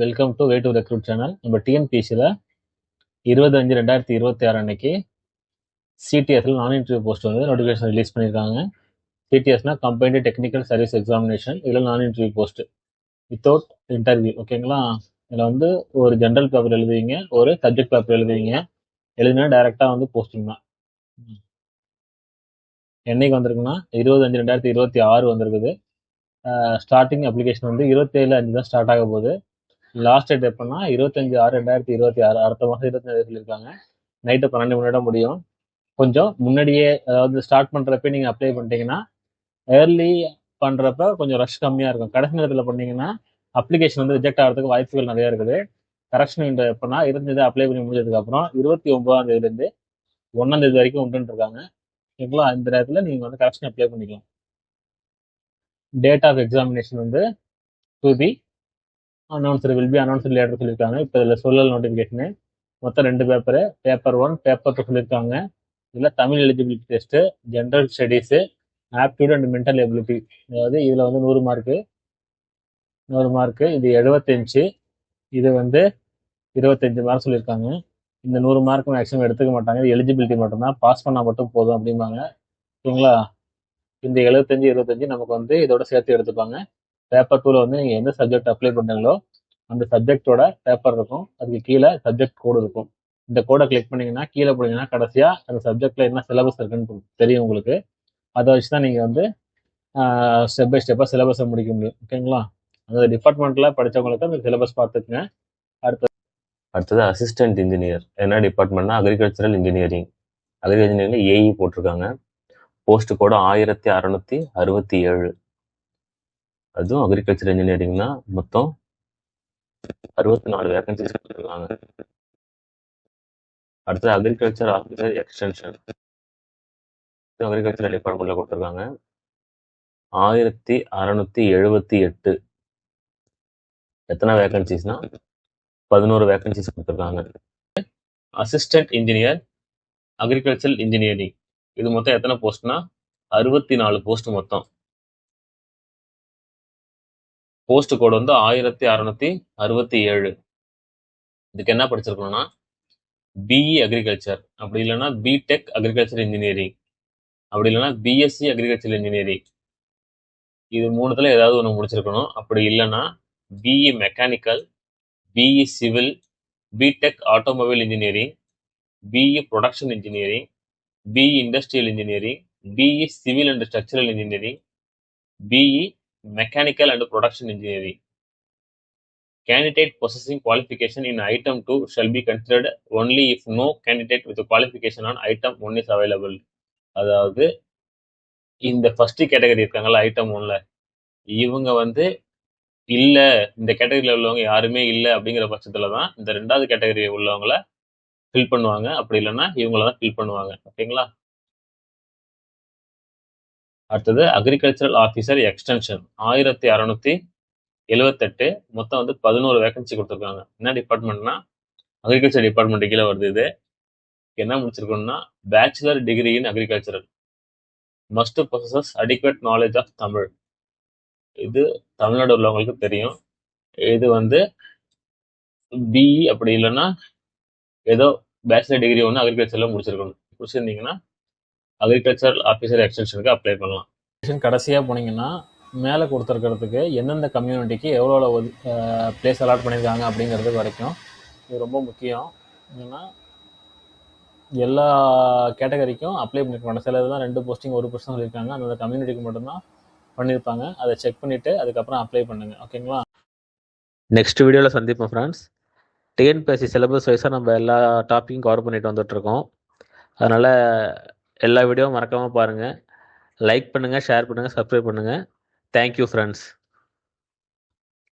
Welcome to way to recruit channel. நம்ம டிஎன்பிஎஸ்சியில் 20/5/2026 அன்னைக்கு சிடிஎஸ்ல நான் இன்டர்வியூ போஸ்ட் வந்து நோட்டிஃபிகேஷன் ரிலீஸ் பண்ணியிருக்காங்க. சிடிஎஸ்னா கம்பைன்டு டெக்னிக்கல் சர்வீஸ் எக்ஸாமினேஷன். இதில் நான் இன்டர்வியூ போஸ்ட் வித்தவுட் இன்டர்வியூ. ஓகேங்களா? இதில் வந்து ஒரு ஜென்ரல் பேப்பர் எழுதுவீங்க, ஒரு சப்ஜெக்ட் பேப்பர் எழுதுவீங்க. எழுதினா டைரெக்டாக வந்து போஸ்டிங் தான். என்னைக்கு வந்திருக்குன்னா 20/5/2026 வந்திருக்குது. ஸ்டார்டிங் அப்ளிகேஷன் வந்து 27/5 தான் ஸ்டார்ட் ஆக போகுது. லாஸ்ட் டேட் எப்போனா 25/6/2026, அடுத்த மாதம் 25 சொல்லியிருக்காங்க. நைட்டு 12 மணியோட முடியும். கொஞ்சம் முன்னாடியே, அதாவது ஸ்டார்ட் பண்ணுறப்ப நீங்கள் அப்ளை பண்ணிட்டீங்கன்னா ஏர்லி பண்ணுறப்ப கொஞ்சம் ரஷ் கம்மியாக இருக்கும். கடைசி நேரத்தில் பண்ணீங்கன்னா அப்ளிகேஷன் வந்து ரிஜெக்ட் ஆகிறதுக்கு வாய்ப்புகள் நிறையா இருக்குது. கரெக்ஷன் விண்டோ எப்போனா 25 அப்ளை பண்ணி முடிஞ்சதுக்கப்புறம் 29 1 வரைக்கும் உண்டுன்னு இருக்காங்க. ஓகேங்களா? இந்த நேரத்தில் நீங்கள் வந்து கரெக்ஷன் அப்ளை பண்ணிக்கலாம். டேட் ஆஃப் எக்ஸாமினேஷன் வந்து to be announced, will be announced later சொல்லியிருக்காங்க. இப்போ இதில் சொல்லல் நோட்டிஃபிகேஷனு மொத்தம் 2 பேப்பரு, பேப்பர் 1 பேப்பர் 2 சொல்லியிருக்காங்க. இதில் Tamil eligibility test, general studies, aptitude and mental ability. அதாவது இதில் வந்து 100 மார்க்கு, இது 75, இது வந்து 25 மார்க் சொல்லியிருக்காங்க. இந்த 100 மார்க் மேக்ஸிமம் எடுத்துக்க மாட்டாங்க. இது எலிஜிபிலிட்டி மட்டும்தான், பாஸ் பண்ணால் மட்டும் போதும் அப்படிம்பாங்க. ஓகேங்களா? இந்த 75 நமக்கு வந்து இதோட சேர்த்து எடுத்துப்பாங்க. பேப்பர் 2ல வந்து நீங்கள் எந்த சப்ஜெக்ட் அப்ளை பண்ணுறீங்களோ அந்த சப்ஜெக்டோட பேப்பர் இருக்கும். அதுக்கு கீழே சப்ஜெக்ட் கோடு இருக்கும். இந்த கோடை கிளிக் பண்ணிங்கன்னா கீழே போனீங்கன்னா கடைசியாக அந்த சப்ஜெக்டில் என்ன சிலபஸ் இருக்குன்னு தெரியும் உங்களுக்கு. அதை வச்சு தான் நீங்கள் வந்து ஸ்டெப் பை ஸ்டெப்பாக சிலபஸை முடிக்க முடியும். ஓகேங்களா? அந்த டிபார்ட்மெண்ட்டில் படித்தவங்களுக்கு அந்த சிலபஸ் பார்த்துக்குங்க. அடுத்தது அசிஸ்டன்ட் இன்ஜினியர். என்ன டிபார்ட்மெண்ட்னா agricultural engineering. Agriculture engineering AE போட்டிருக்காங்க. Post code 1667. அதுவும் அக்ரிகல்ச்சர் இன்ஜினியரிங்னா மொத்தம் 64 வேகன்சிஸ் கொடுத்துருக்காங்க. அடுத்தது அக்ரிகல்ச்சர் ஆஃபீஸர் எக்ஸ்டென்ஷன். அக்ரிகல்ச்சரல் டிபார்ட்மெண்ட்ல கொடுத்துருக்காங்க. 1678. எத்தனை வேகன்சிஸ்னா 11 வேகன்சிஸ் கொடுத்துருக்காங்க. அசிஸ்டன்ட் இன்ஜினியர் அக்ரிகல்ச்சரல் இன்ஜினியரிங், இது மொத்தம் எத்தனை போஸ்ட்னா 64 போஸ்ட் மொத்தம். போஸ்ட் கோடு வந்து 1667. இதுக்கு என்ன படிச்சிருக்கணும்னா பிஇ அக்ரிகல்ச்சர், அப்படி இல்லைன்னா பிடெக் அக்ரிகல்ச்சர் இன்ஜினியரிங், அப்படி இல்லைன்னா பிஎஸ்சி அக்ரிகல்ச்சர் இன்ஜினியரிங். இது 3த்துல ஏதாவது ஒன்று முடிச்சிருக்கணும். அப்படி இல்லைன்னா BE mechanical, BE civil, BTech automobile engineering, BE production engineering, BE industrial engineering, BE civil and structural engineering, BE mechanical and production engineering. Candidate possessing qualification in item 2 shall be considered only if no candidate with qualification on item 1 is available. அதாவது இந்த first category இருக்காங்கல்ல item 1ல, இவங்க வந்து இல்ல, இந்த கேட்டகரியில் உள்ளவங்க யாருமே இல்லை அப்படிங்கிற பட்சத்துல தான் இந்த 2வது கேட்டகரி உள்ளவங்கள ஃபில் பண்ணுவாங்க. அப்படி இல்லைன்னா இவங்கள தான் ஃபில் பண்ணுவாங்க. ஓகேங்களா? அடுத்தது அக்ரிகல்ச்சரல் ஆஃபீஸர் எக்ஸ்டென்ஷன் 1678. மொத்தம் வந்து 11 வேகன்சி கொடுத்துருக்காங்க. என்ன டிபார்ட்மெண்ட்னா அக்ரிகல்ச்சர் டிபார்ட்மெண்ட் கீழே வருது. இது என்ன முடிச்சிருக்கணும்னா bachelor degree in agricultural, must possess adequate knowledge of Tamil. இது தமிழ்நாடு உள்ளவங்களுக்கு தெரியும். இது வந்து பிஇ அப்படி இல்லைன்னா ஏதோ பேச்சுலர் டிகிரி ஒன்று அக்ரிகல்ச்சர்ல முடிச்சிருந்தீங்கன்னா அக்ரிகல்ச்சரல் ஆஃபீஸர் எக்ஸ்டென்ஷனுக்கு அப்ளை பண்ணலாம். கடைசியாக போனீங்கன்னா மேலே கொடுத்துருக்கிறதுக்கு எந்தெந்த கம்யூனிட்டிக்கு எவ்வளோ பிளேஸ் அலாட் பண்ணியிருக்காங்க அப்படிங்கிறது வரைக்கும் இது ரொம்ப முக்கியம். ஏன்னா எல்லா கேட்டகரிக்கும் அப்ளை பண்ணியிருக்க மாட்டேன். சில இதெல்லாம் 2 போஸ்டிங் 1 போஸ்டிங் சொல்லியிருக்காங்க. அந்த கம்யூனிட்டிக்கு மட்டும்தான் பண்ணியிருப்பாங்க. அதை செக் பண்ணிவிட்டு அதுக்கப்புறம் அப்ளை பண்ணுங்க. ஓகேங்களா? நெக்ஸ்ட் வீடியோவில் சந்திப்போம் ஃப்ரெண்ட்ஸ். டிஎன்பிஎஸ்சி சிலபஸ் வைஸாக நம்ம எல்லா டாப்பிக்கும் கவர் பண்ணிட்டு வந்துட்டுருக்கோம். அதனால் எல்லா வீடியோவும் மறக்காமல் பாருங்கள். லைக் பண்ணுங்கள், ஷேர் பண்ணுங்கள், சப்ஸ்கிரைப் பண்ணுங்கள். Thank you friends.